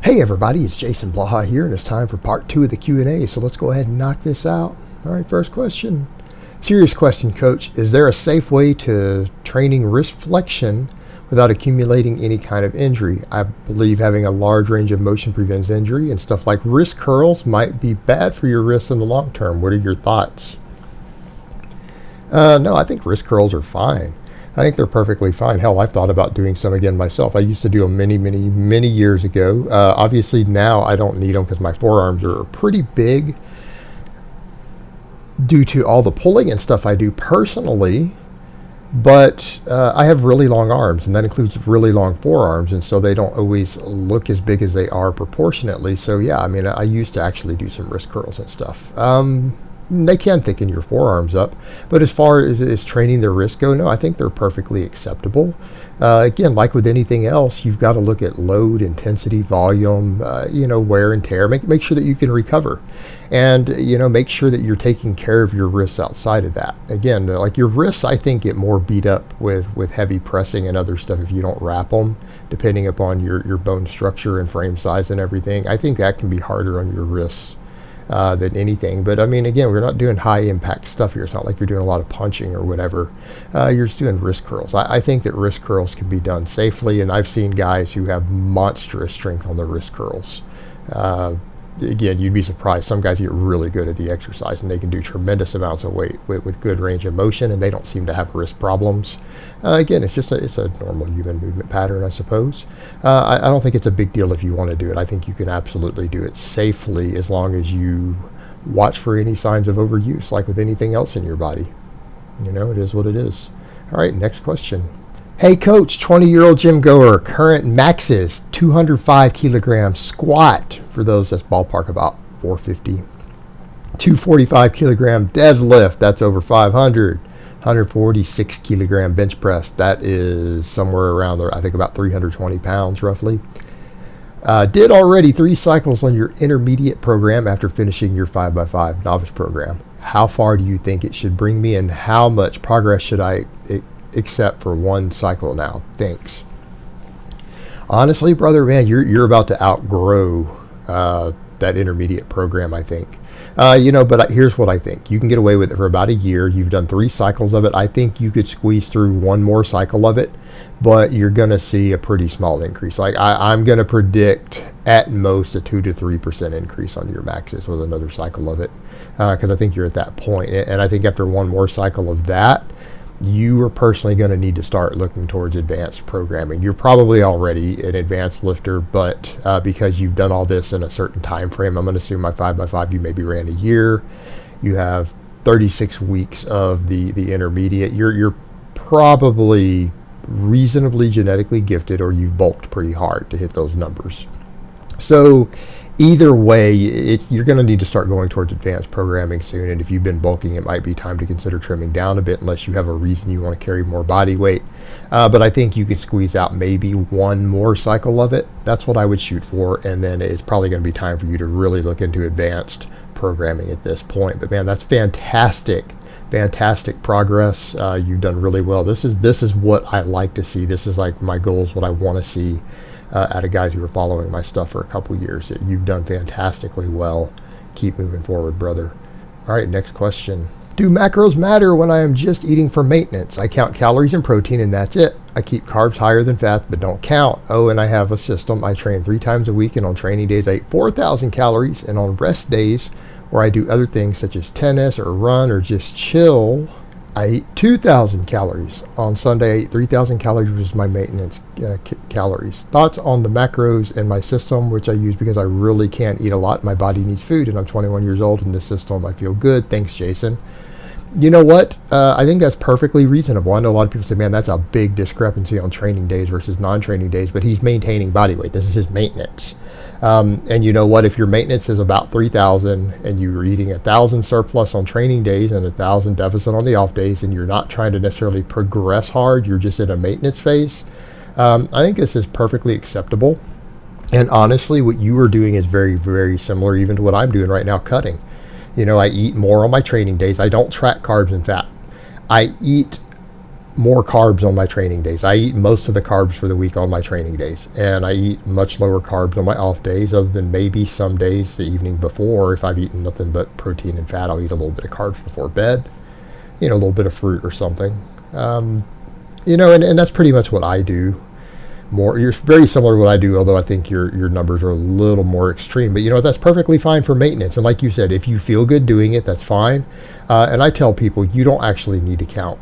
Hey everybody, it's Jason Blaha here, and it's time for part 2 of the Q&A, so let's go ahead and knock this out. All right, first question. Serious question, Coach. Is there a safe way to training wrist flexion without accumulating any kind of injury? I believe having a large range of motion prevents injury, and stuff like wrist curls might be bad for your wrists in the long term. What are your thoughts? No, I think wrist curls are fine. I think they're perfectly fine. Hell, I've thought about doing some again myself. I used to do them many years ago. Obviously now I don't need them because my forearms are pretty big due to all the pulling and stuff I do personally. But I have really long arms, and that includes really long forearms, and so they don't always look as big as they are proportionately. So yeah, I mean, I used to actually do some wrist curls and stuff. They can thicken your forearms up, but as far as training their wrist go, no, I think they're perfectly acceptable. Again, like with anything else, you've got to look at load, intensity, volume, wear and tear. Make sure that you can recover, and make sure that you're taking care of your wrists outside of that. Again, like your wrists, I think get more beat up with heavy pressing and other stuff if you don't wrap them, depending upon your bone structure and frame size and everything. I think that can be harder on your wrists than anything. But I mean, again, we're not doing high impact stuff here. It's not like you're doing a lot of punching or whatever. You're just doing wrist curls. I think that wrist curls can be done safely, and I've seen guys who have monstrous strength on their wrist curls. Again, you'd be surprised. Some guys get really good at the exercise, and they can do tremendous amounts of weight with good range of motion, and they don't seem to have wrist problems. Again, it's a normal human movement pattern, I suppose. I don't think it's a big deal if you want to do it. I think you can absolutely do it safely as long as you watch for any signs of overuse, like with anything else in your body. It is what it is. All right, next question. Hey Coach, 20-year-old gym goer, current max is 205 kilograms squat. For those, that's ballpark about 450. 245 kilogram deadlift, that's over 500. 146 kilogram bench press, that is somewhere around there, I think about 320 pounds roughly. Did already 3 cycles on your intermediate program after finishing your 5x5 novice program. How far do you think it should bring me, and how much progress should I except for 1 cycle now? Thanks. Honestly, brother, man, you're about to outgrow that intermediate program, I think. But here's what I think. You can get away with it for about a year. You've done 3 cycles of it. I think you could squeeze through 1 more cycle of it, but you're going to see a pretty small increase. Like I'm going to predict at most a 2 to 3% increase on your maxes with another cycle of it, because I think you're at that point. And I think after 1 more cycle of that, you are personally going to need to start looking towards advanced programming. You're probably already an advanced lifter, but because you've done all this in a certain time frame, I'm going to assume my 5x5 you maybe ran a year. You have 36 weeks of the intermediate. You're probably reasonably genetically gifted, or you've bulked pretty hard to hit those numbers. So either way, you're going to need to start going towards advanced programming soon. And if you've been bulking, it might be time to consider trimming down a bit, unless you have a reason you want to carry more body weight. But I think you could squeeze out maybe 1 more cycle of it. That's what I would shoot for. And then it's probably going to be time for you to really look into advanced programming at this point. But man, that's fantastic progress. You've done really well. This is what I like to see. This is like my goals, what I want to see out of guys who were following my stuff for a couple years. You've done fantastically well. Keep moving forward, brother. All right, next question. Do macros matter when I am just eating for maintenance? I count calories and protein, and that's it. I keep carbs higher than fat, but don't count. Oh, and I have a system. I train 3 times a week, and on training days I eat 4,000 calories, and on rest days where I do other things such as tennis or run or just chill, I eat 2,000 calories. On Sunday, I eat 3,000 calories, which is my maintenance calories. Thoughts on the macros in my system, which I use because I really can't eat a lot. My body needs food, and I'm 21 years old in this system. I feel good. Thanks, Jason. You know what? I think that's perfectly reasonable. I know a lot of people say, man, that's a big discrepancy on training days versus non-training days, but he's maintaining body weight. This is his maintenance. And you know what? If your maintenance is about 3,000 and you're eating 1,000 surplus on training days and 1,000 deficit on the off days, and you're not trying to necessarily progress hard, you're just in a maintenance phase, I think this is perfectly acceptable. And honestly, what you are doing is very, very similar even to what I'm doing right now, cutting. I eat more on my training days. I don't track carbs and fat. I eat more carbs on my training days. I eat most of the carbs for the week on my training days, and I eat much lower carbs on my off days, other than maybe some days the evening before. If I've eaten nothing but protein and fat, I'll eat a little bit of carbs before bed, a little bit of fruit or something. And that's pretty much what I do. You're very similar to what I do, although I think your numbers are a little more extreme. But that's perfectly fine for maintenance. And like you said, if you feel good doing it, that's fine. And I tell people, you don't actually need to count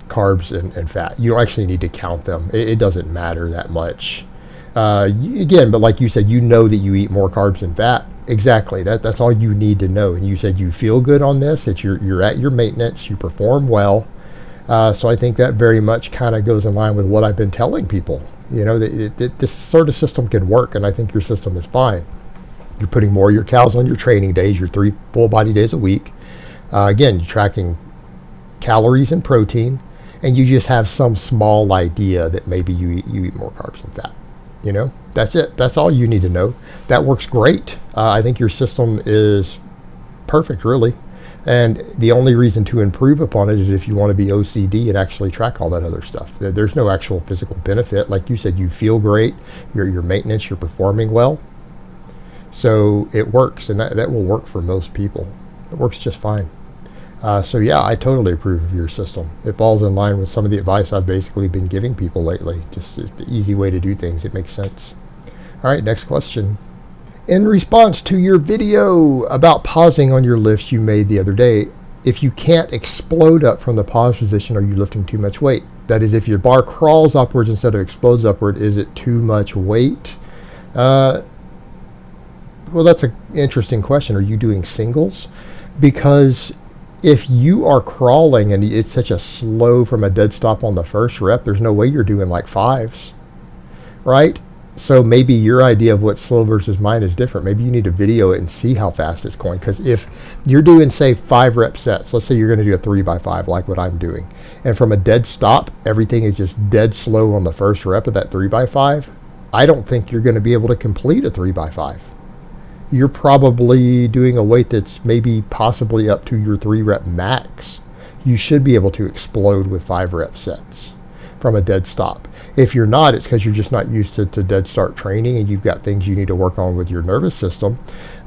carbs and fat. You don't actually need to count them. It doesn't matter that much. Again, but like you said, that you eat more carbs than fat. Exactly. That's all you need to know. And you said you feel good on this, that you're at your maintenance, you perform well. So I think that very much kind of goes in line with what I've been telling people. This sort of system can work, and I think your system is fine. You're putting more of your cows on your training days, your 3 full body days a week. Again, you're tracking calories and protein, and you just have some small idea that maybe you eat more carbs than fat. That's it. That's all you need to know. That works great. I think your system is perfect, really. And the only reason to improve upon it is if you want to be OCD and actually track all that other stuff. There's no actual physical benefit. Like you said, you feel great. Your maintenance, you're performing well. So it works, and that will work for most people. It works just fine. So yeah, I totally approve of your system. It falls in line with some of the advice I've basically been giving people lately. Just the easy way to do things. It makes sense. All right, next question. In response to your video about pausing on your lifts you made the other day, if you can't explode up from the pause position, are you lifting too much weight? That is, if your bar crawls upwards instead of explodes upward, is it too much weight? Well, that's an interesting question. Are you doing singles? Because if you are crawling and it's such a slow from a dead stop on the first rep, there's no way you're doing like 5s, right? So maybe your idea of what's slow versus mine is different. Maybe you need to video it and see how fast it's going. Because if you're doing, say, 5 rep sets, let's say you're going to do a 3x5 like what I'm doing, and from a dead stop, everything is just dead slow on the first rep of that 3x5, I don't think you're going to be able to complete a 3x5. You're probably doing a weight that's maybe possibly up to your 3 rep max. You should be able to explode with 5 rep sets from a dead stop. If you're not, it's because you're just not used to dead start training, and you've got things you need to work on with your nervous system.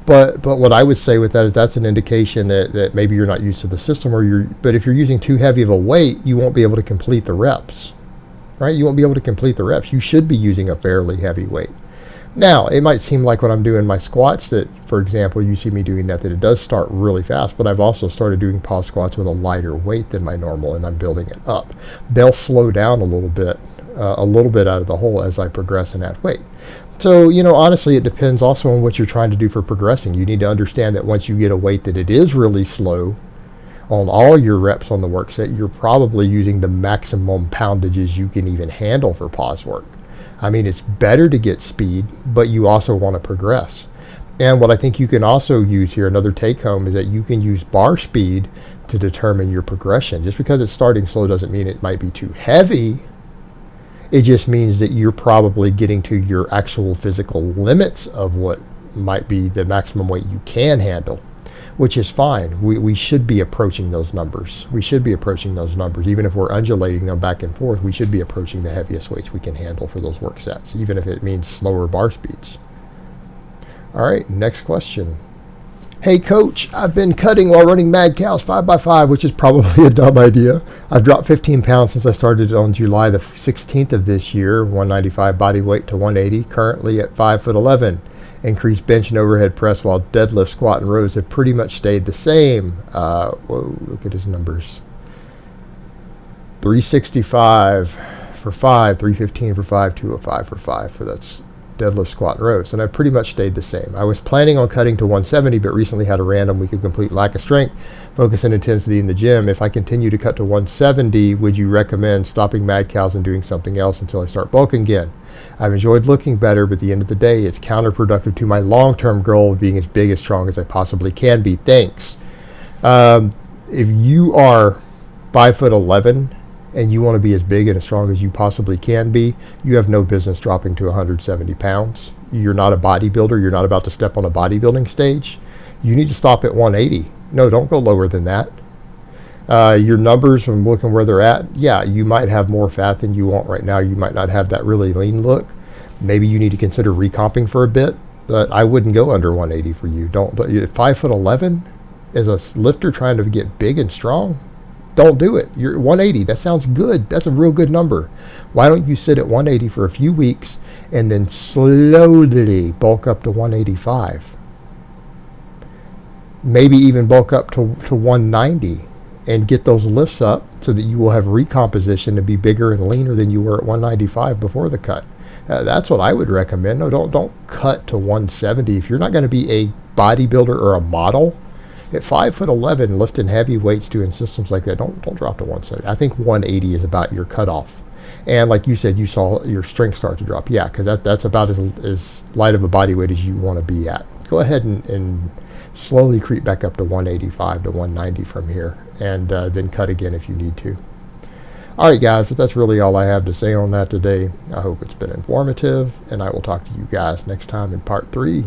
But what I would say with that is that's an indication that maybe you're not used to the system, but if you're using too heavy of a weight, you won't be able to complete the reps, right? You won't be able to complete the reps. You should be using a fairly heavy weight. Now, it might seem like when I'm doing my squats that, for example, you see me doing that it does start really fast, but I've also started doing pause squats with a lighter weight than my normal, and I'm building it up. They'll slow down a little bit out of the hole as I progress and add weight. So, honestly, it depends also on what you're trying to do for progressing. You need to understand that once you get a weight that it is really slow on all your reps on the work set, you're probably using the maximum poundages you can even handle for pause work. I mean, it's better to get speed, but you also want to progress. And what I think you can also use here, another take home, is that you can use bar speed to determine your progression. Just because it's starting slow doesn't mean it might be too heavy. It just means that you're probably getting to your actual physical limits of what might be the maximum weight you can handle, which is fine. We should be approaching those numbers. Even if we're undulating them back and forth, we should be approaching the heaviest weights we can handle for those work sets, even if it means slower bar speeds. All right, next question. Hey coach, I've been cutting while running madcows 5x5, which is probably a dumb idea. I've dropped 15 pounds since I started on July the 16th of this year, 195 body weight to 180, currently at 5'11". Increased bench and overhead press, while deadlift, squat, and rows have pretty much stayed the same. Whoa, look at his numbers. 365 for 5, 315 for 5, 205 for 5 for that's deadlift, squat, and rows. And I've pretty much stayed the same. I was planning on cutting to 170, but recently had a random week of complete lack of strength, focus, and intensity in the gym. If I continue to cut to 170, would you recommend stopping madcows and doing something else until I start bulking again? I've enjoyed looking better, but at the end of the day, it's counterproductive to my long-term goal of being as big, as strong as I possibly can be. Thanks. If you are 5'11" and you want to be as big and as strong as you possibly can be, you have no business dropping to 170 pounds. You're not a bodybuilder. You're not about to step on a bodybuilding stage. You need to stop at 180. No, don't go lower than that. Your numbers from looking where they're at, yeah, you might have more fat than you want right now. You might not have that really lean look. Maybe you need to consider recomping for a bit, but I wouldn't go under 180 for you. Don't 5'11" as a lifter trying to get big and strong. Don't do it. You're 180. That sounds good. That's a real good number. Why don't you sit at 180 for a few weeks and then slowly bulk up to 185? Maybe even bulk up to 190 and get those lifts up so that you will have recomposition to be bigger and leaner than you were at 195 before the cut. That's what I would recommend. No, don't cut to 170 if you're not going to be a bodybuilder or a model. At 5'11", lifting heavy weights, doing systems like that, don't drop to 170. I think 180 is about your cutoff. And like you said, you saw your strength start to drop. Yeah, because that's about as light of a body weight as you want to be at. Go ahead and slowly creep back up to 185 to 190 from here, and then cut again if you need to. All right, guys, but that's really all I have to say on that today. I hope it's been informative, and I will talk to you guys next time in part 3.